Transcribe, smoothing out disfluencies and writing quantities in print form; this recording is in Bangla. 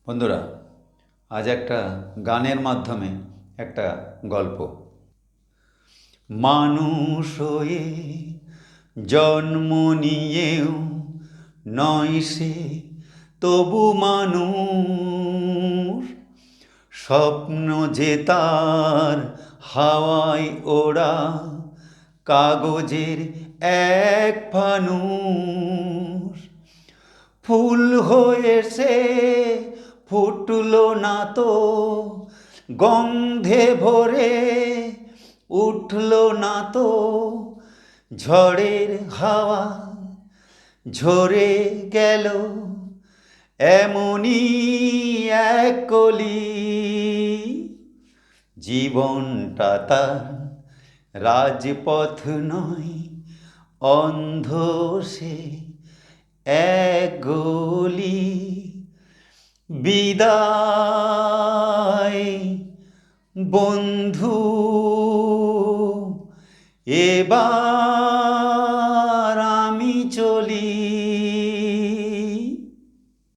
বন্ধুরা, আজ একটা গানের মাধ্যমে একটা গল্প। মানুষ হয়ে জন্ম নিয়েও নয় সে তবু মানুষ, স্বপ্ন যে তার হাওয়ায় ওড়া কাগজের এক ফানুষ। ফুল হয়ে সে ফুটলো না তো, গন্ধে ভরে উঠলো না তো, ঝড়ের হাওয়া ঝরে গেল এমনই এক কলি। জীবনটা তার রাজপথ নয়, অন্ধ সে এক গলি। বিদায় বন্ধু, এবার আমি চলি।